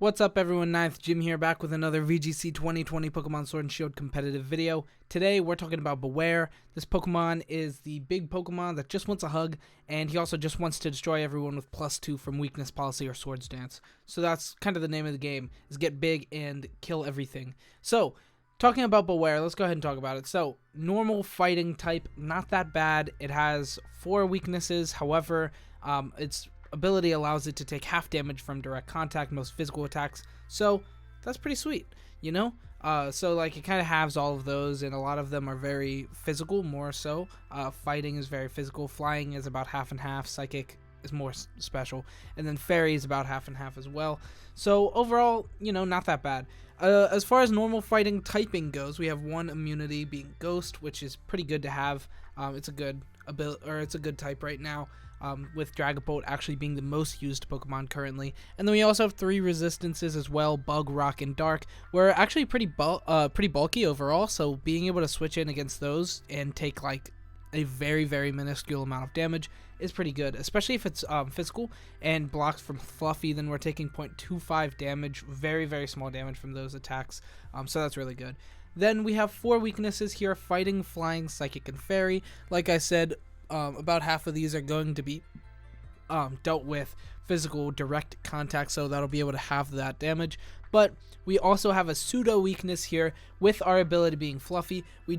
What's up everyone, Ninth Jim here, back with another VGC 2020 Pokemon Sword and Shield competitive video. Today we're talking about Bewear. This Pokemon is the big Pokemon that just wants a hug, and he also just wants to destroy everyone with +2 from Weakness Policy or Swords Dance. So that's kind of the name of the game, is get big and kill everything. So, talking about Bewear, let's go ahead and talk about it. So, normal fighting type, not that bad. It has 4 weaknesses, however, its ability allows it to take half damage from direct contact, most physical attacks, so that's pretty sweet, you know? So like it kind of halves all of those, and a lot of them are very physical, more so. Fighting is very physical, flying is about half and half, psychic is more special, and then fairy is about half and half as well. So overall, you know, not that bad. As far as normal fighting typing goes, we have 1 immunity being Ghost, which is pretty good to have. It's a good it's a good type right now. With Dragapult actually being the most used Pokemon currently. And then we also have 3 resistances as well, Bug, Rock, and Dark. We're actually pretty bulky overall, so being able to switch in against those and take like a very, very minuscule amount of damage is pretty good, especially if it's physical and blocked from Fluffy. Then we're taking 0.25 damage, very, very small damage from those attacks, so that's really good. Then we have 4 weaknesses here, Fighting, Flying, Psychic, and Fairy. Like I said, about half of these are going to be dealt with physical direct contact, so that'll be able to have that damage. But we also have a pseudo weakness here with our ability being Fluffy. We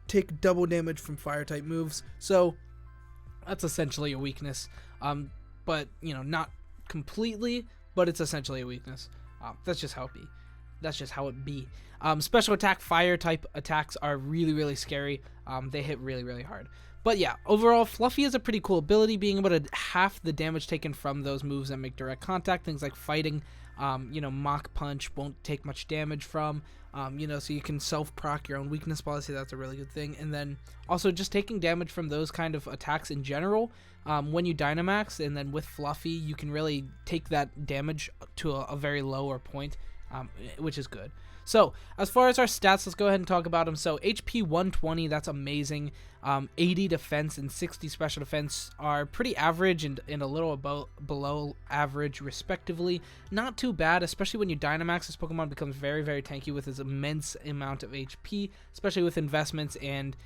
take double damage from fire type moves, so that's essentially a weakness. But you know, not completely, but it's essentially a weakness. That's just how it be. That's just how it be. Special attack fire type attacks are really, really scary. They hit really, really hard. But yeah, overall, Fluffy is a pretty cool ability, being able to half the damage taken from those moves that make direct contact. Things like fighting, you know, Mach Punch won't take much damage from, you know, so you can self-proc your own weakness policy. That's a really good thing. And then also just taking damage from those kind of attacks in general. When you Dynamax, and then with Fluffy, you can really take that damage to a very lower point. Which is good. So, as far as our stats, let's go ahead and talk about them. So, HP 120, that's amazing. 80 defense and 60 special defense are pretty average and a little below average, respectively. Not too bad, especially when you Dynamax. This Pokemon becomes very, very tanky with its immense amount of HP, especially with investments, and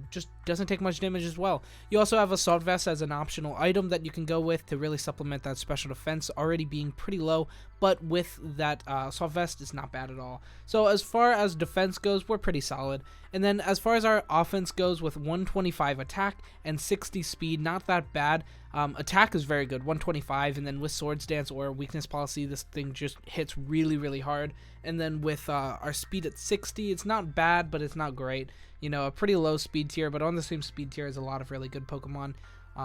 just doesn't take much damage as well. You also have Assault Vest as an optional item that you can go with to really supplement that special defense already being pretty low, but with that Assault Vest, it's not bad at all. So as far as defense goes, we're pretty solid. And then as far as our offense goes, with 125 attack and 60 speed, not that bad. Attack is very good, 125, and then with Swords Dance or Weakness Policy, this thing just hits really, really hard. And then with our speed at 60, it's not bad, but it's not great. You know, a pretty low speed tier, but on the same speed tier is a lot of really good Pokemon.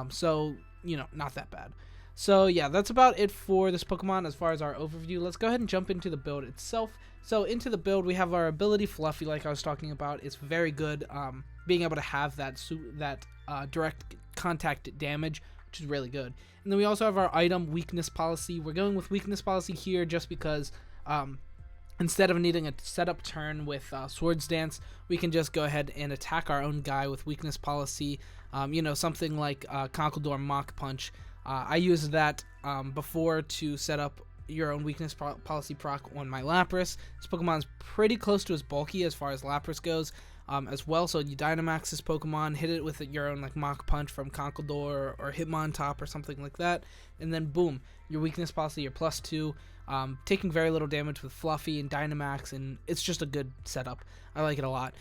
So, you know, not that bad. So, yeah, that's about it for this Pokemon as far as our overview. Let's go ahead and jump into the build itself. So, into the build, we have our ability Fluffy, like I was talking about. It's very good, being able to have that direct contact damage, which is really good. And then we also have our item Weakness Policy. We're going with Weakness Policy here just because instead of needing a setup turn with Swords Dance, we can just go ahead and attack our own guy with Weakness Policy. You know, something like Conkeldurr Mach Punch. I used that before to set up your own Weakness Policy proc on my Lapras. This Pokemon's pretty close to as bulky as far as Lapras goes as well, so you Dynamax this Pokemon, hit it with your own like Mach Punch from Conkeldurr or Hitmontop or something like that, and then boom, your Weakness Policy, your +2, taking very little damage with Fluffy and Dynamax, and it's just a good setup. I like it a lot.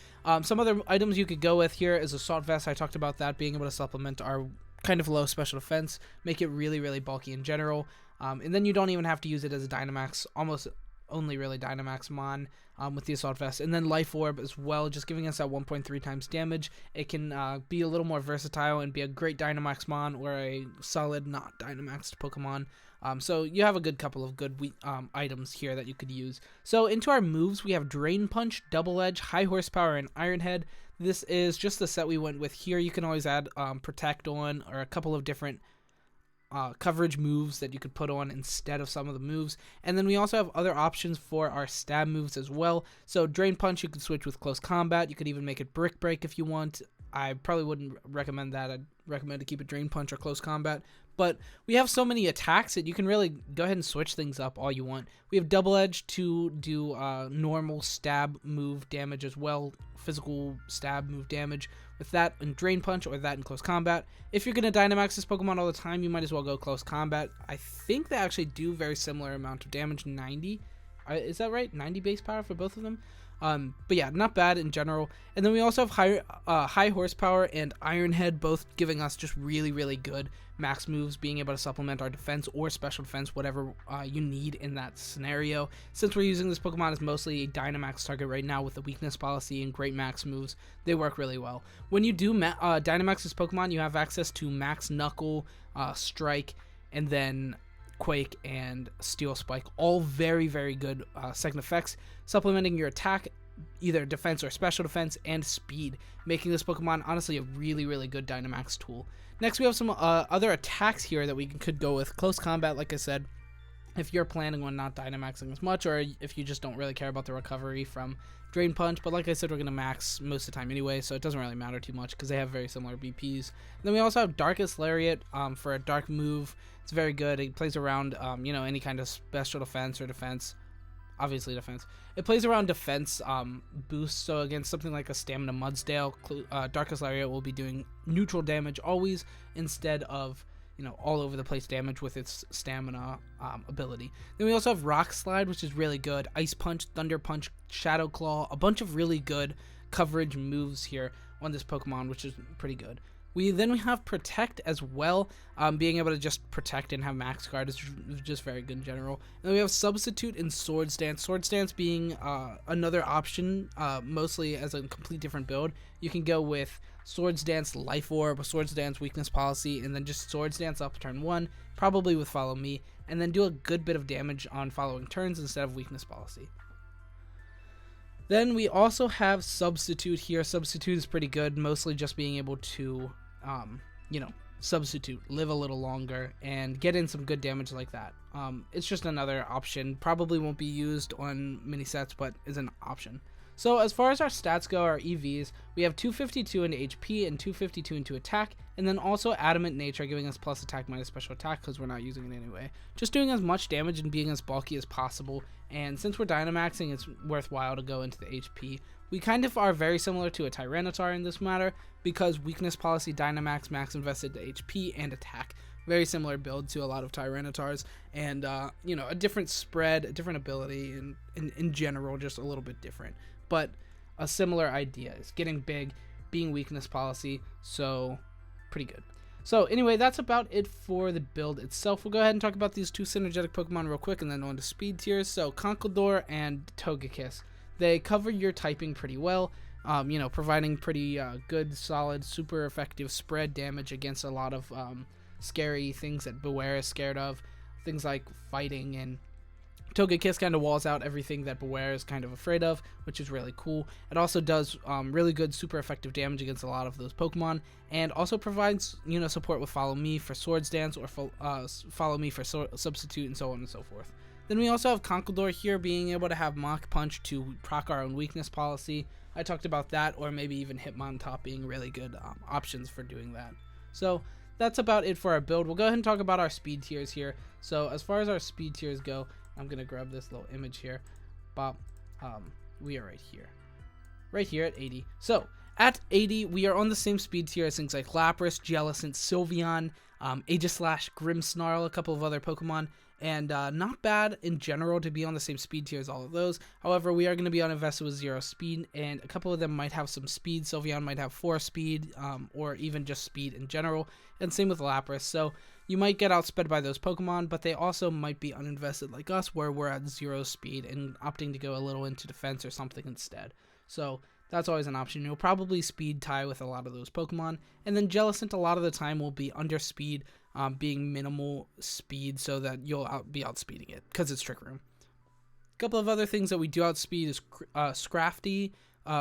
Some other items you could go with here is Assault Vest. I talked about that, being able to supplement our kind of low special defense, make it really, really bulky in general, and then you don't even have to use it as a Dynamax, almost only really Dynamax Mon with the Assault Vest. And then Life Orb as well, just giving us that 1.3 times damage. It can be a little more versatile and be a great Dynamax Mon or a solid not Dynamaxed Pokemon. So you have a good couple of good items here that you could use. So into our moves, we have Drain Punch, Double Edge, High Horsepower, and Iron Head. This is just the set we went with here. You can always add Protect on, or a couple of different coverage moves that you could put on instead of some of the moves. And then we also have other options for our stab moves as well. So Drain Punch, you could switch with Close Combat. You could even make it Brick Break if you want. I probably wouldn't recommend that. I'd recommend to keep it Drain Punch or Close Combat. But we have so many attacks that you can really go ahead and switch things up all you want. We have Double Edge to do normal stab move damage as well, physical stab move damage, with that in Drain Punch or that in Close Combat. If you're going to Dynamax this Pokemon all the time, you might as well go Close Combat. I think they actually do very similar amount of damage, 90. Is that right? 90 base power for both of them? But yeah, not bad in general. And then we also have high horsepower and Iron Head, both giving us just really, really good max moves, being able to supplement our defense or special defense, whatever you need in that scenario. Since we're using this Pokemon as mostly a Dynamax target right now with the weakness policy and great max moves, they work really well. When you do Dynamax this Pokemon, you have access to Max Knuckle, Strike, and then Quake and Steel Spike, all very, very good second effects, supplementing your attack, either defense or special defense, and speed, making this Pokemon honestly a really, really good Dynamax tool. Next, we have some other attacks here that we could go with. Close Combat, like I said, if you're planning on not Dynamaxing as much, or if you just don't really care about the recovery from Drain Punch. But like I said, we're going to max most of the time anyway, so it doesn't really matter too much because they have very similar BPs. And then we also have Darkest Lariat for a dark move. It's very good. It plays around, any kind of special defense or defense. Obviously defense. It plays around defense boosts, so against something like a Stamina Mudsdale, Darkest Lariat will be doing neutral damage always instead of, all over the place damage with its stamina ability. Then we also have Rock Slide, which is really good. Ice Punch, Thunder Punch, Shadow Claw, a bunch of really good coverage moves here on this Pokemon, which is pretty good. We have Protect as well, being able to just protect and have Max Guard is just very good in general. And then we have Substitute and Swords Dance. Swords Dance being another option, mostly as a complete different build. You can go with Swords Dance Life Orb, Swords Dance Weakness Policy, and then just Swords Dance up turn 1, probably with Follow Me, and then do a good bit of damage on following turns instead of Weakness Policy. Then we also have Substitute here. Substitute is pretty good, mostly just being able to substitute, live a little longer, and get in some good damage like that. It's just another option. Probably won't be used on mini sets, but is an option. So as far as our stats go, our EVs, we have 252 into HP and 252 into attack, and then also Adamant Nature giving us plus attack minus special attack because we're not using it anyway. Just doing as much damage and being as bulky as possible, and since we're Dynamaxing, it's worthwhile to go into the HP. We kind of are very similar to a Tyranitar in this matter because Weakness Policy, Dynamax, max invested to HP and attack. Very similar build to a lot of Tyranitars, and a different spread, a different ability, and in general just a little bit different. But a similar idea is getting big, being Weakness Policy, so pretty good. So anyway, that's about it for the build itself. We'll go ahead and talk about these two synergetic Pokemon real quick and then on to speed tiers. So Conkeldurr and Togekiss. They cover your typing pretty well, providing pretty good, solid, super effective spread damage against a lot of scary things that Bewear is scared of. Things like fighting, and Togekiss kind of walls out everything that Bewear is kind of afraid of, which is really cool. It also does really good, super effective damage against a lot of those Pokemon, and also provides support with Follow Me for Swords Dance or Follow Me for Substitute, and so on and so forth. Then we also have Conkeldurr here being able to have Mach Punch to proc our own Weakness Policy. I talked about that, or maybe even Hitmontop being really good options for doing that. So that's about it for our build. We'll go ahead and talk about our speed tiers here. So as far as our speed tiers go, I'm going to grab this little image here. We are right here at 80. So at 80, we are on the same speed tier as things like Lapras, Jellicent, Sylveon, Aegislash, Grimmsnarl, a couple of other Pokemon, and not bad in general to be on the same speed tier as all of those. However, we are going to be uninvested with 0 speed, and a couple of them might have some speed. Sylveon might have 4 speed, or even just speed in general, and same with Lapras. So you might get outsped by those Pokemon, but they also might be uninvested like us, where we're at 0 speed and opting to go a little into defense or something instead. So that's always an option. You'll probably speed tie with a lot of those Pokemon, and then Jellicent a lot of the time will be under speed, being minimal speed, so that you'll be outspeeding it because it's Trick Room. A couple of other things that we do outspeed is Scrafty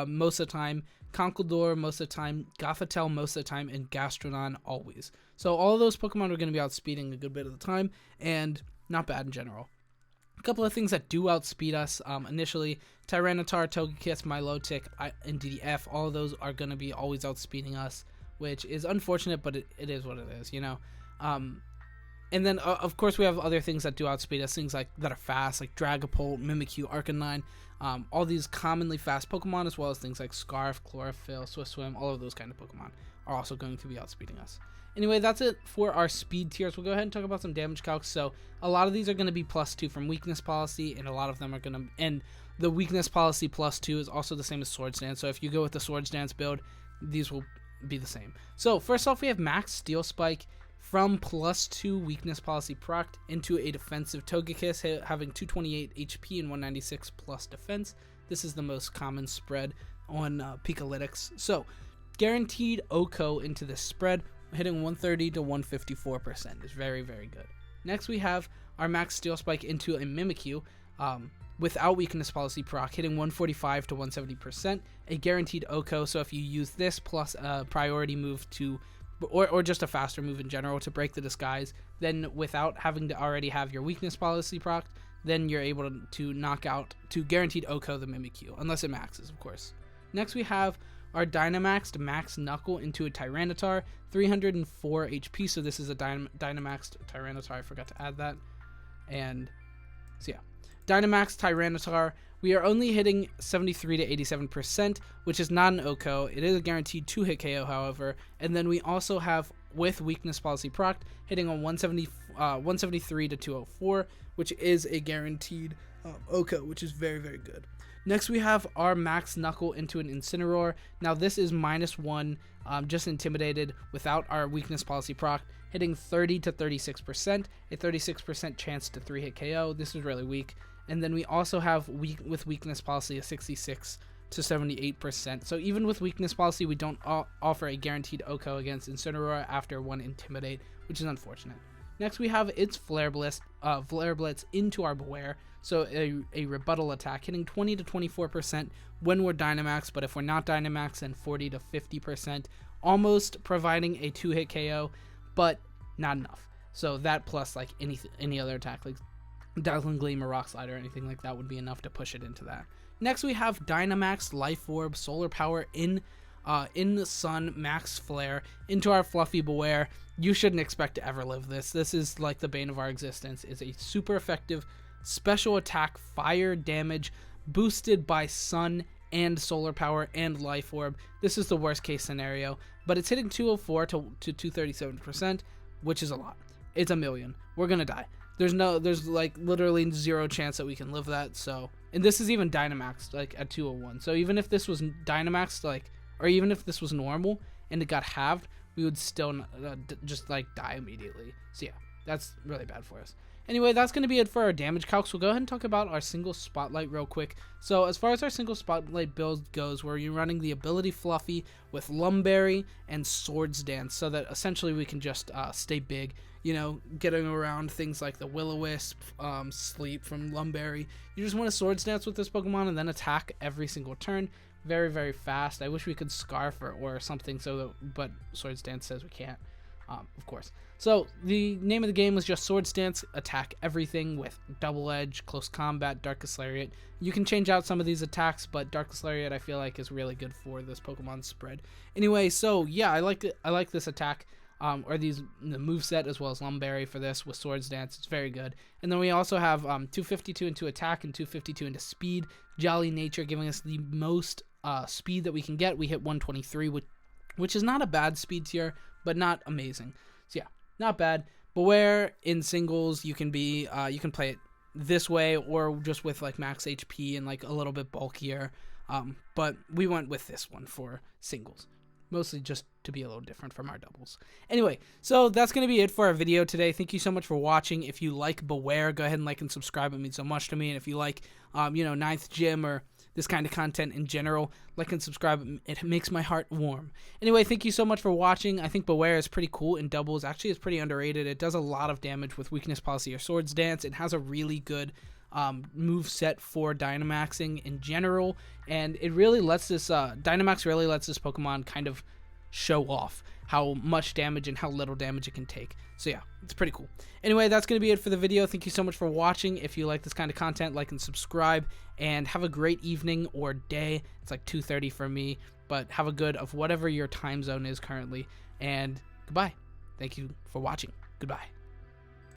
most of the time, Conkeldurr most of the time, Gothitelle most of the time, and Gastrodon always. So all of those Pokemon are going to be outspeeding a good bit of the time, and not bad in general. A couple of things that do outspeed us initially, Tyranitar, Togekiss, Milotic, and DDF, all of those are going to be always outspeeding us, which is unfortunate, but it is what it is, And then, of course, we have other things that do outspeed us, things like that are fast, like Dragapult, Mimikyu, Arcanine, all these commonly fast Pokemon, as well as things like Scarf, Chlorophyll, Swift Swim, all of those kind of Pokemon are also going to be outspeeding us. Anyway, that's it for our speed tiers. We'll go ahead and talk about some damage calcs. So a lot of these are going to be +2 from weakness policy, and a lot of them are going to, and the weakness policy +2 is also the same as Swords Dance. So if you go with the Swords Dance build, these will be the same. So first off, we have Max Steel Spike from +2 weakness policy procced into a defensive Togekiss, having 228 HP and 196 plus defense. This is the most common spread on Pikalytics. So guaranteed OHKO into this spread, hitting 130 to 154% is very, very good. Next, we have our Max Steel Spike into a Mimikyu without weakness policy proc, hitting 145 to 170%, a guaranteed OHKO. So if you use this plus a priority move to, or just a faster move in general to break the disguise, then without having to already have your weakness policy proc, then you're able to knock out, to guaranteed OHKO the Mimikyu, unless it maxes, of course. Next, we have our Dynamaxed Max Knuckle into a Tyranitar, 304 HP, so this is a Dynamaxed Tyranitar, I forgot to add that. And so yeah, Dynamaxed Tyranitar, we are only hitting 73 to 87%, which is not an OHKO. It is a guaranteed 2-hit KO, however, and then we also have, with weakness policy procced, hitting on 173 to 204, which is a guaranteed OHKO, which is very, very good. Next, we have our Max Knuckle into an Incineroar. Now, this is -1, just intimidated without our weakness policy proc, hitting 30 to 36%, a 36% chance to 3-hit KO. This is really weak. And then we also have, with weakness policy, a 66 to 78%. So even with weakness policy, we don't offer a guaranteed OHKO against Incineroar after 1 Intimidate, which is unfortunate. Next, we have its Flare Blitz into our Bewear, so a rebuttal attack, hitting 20 to 24% when we're Dynamax, but if we're not Dynamax, then 40 to 50%, almost providing a 2-hit KO, but not enough. So that plus like any other attack, like Dazzling Gleam or Rock Slide or anything like that would be enough to push it into that. Next, we have Dynamax Life Orb Solar Power in the Sun Max Flare into our Fluffy Bewear. You shouldn't expect to ever live this. This is like the bane of our existence. It's a super effective special attack fire damage boosted by Sun and Solar Power and Life Orb. This is the worst case scenario, but it's hitting 204 to 237%, which is a lot. It's a million. We're gonna die. There's like literally 0 chance that we can live that. So, and this is even Dynamaxed like at 201. So even if this was Dynamaxed, like, or even if this was normal and it got halved, we would still just like die immediately. So yeah, that's really bad for us. Anyway, that's going to be it for our damage calcs. We'll go ahead and talk about our single spotlight real quick. So as far as our single spotlight build goes, where you're running the ability Fluffy with Lumberry and Swords Dance, so that essentially we can just stay big, you know, getting around things like the Will-O-Wisp, Sleep from Lumberry. You just want to Swords Dance with this Pokemon and then attack every single turn. Very, very fast. I wish we could Scarf or something, but Swords Dance says we can't, of course. So the name of the game was just Swords Dance, attack everything with Double Edge, Close Combat, Darkest Lariat. You can change out some of these attacks, but Darkest Lariat I feel like is really good for this Pokemon spread. Anyway, so yeah, I like this attack, or the moveset as well as Lumberry for this with Swords Dance. It's very good. And then we also have 252 into attack and 252 into speed. Jolly Nature giving us the most speed that we can get. We hit 123, which is not a bad speed tier, but not amazing. So yeah, not bad. Bewear in singles, you can play it this way or just with like max HP and like a little bit bulkier. But we went with this one for singles, mostly just to be a little different from our doubles. Anyway, so that's going to be it for our video today. Thank you so much for watching. If you like Bewear, go ahead and like and subscribe. It means so much to me. And if you like, 9th Gym or this kind of content in general, like and subscribe. It makes my heart warm. Anyway, thank you so much for watching. I think Bewear is pretty cool in doubles. Actually, it's pretty underrated. It does a lot of damage with weakness policy or Swords Dance. It has a really good move set for Dynamaxing in general, and it really lets this Dynamax really lets this Pokemon kind of show off how much damage and how little damage it can take. So yeah, it's pretty cool. Anyway, that's going to be it for the video. Thank you so much for watching. If you like this kind of content, like and subscribe, and have a great evening or day. It's like 2:30 for me, but have a good of whatever your time zone is currently, and goodbye. Thank you for watching. Goodbye.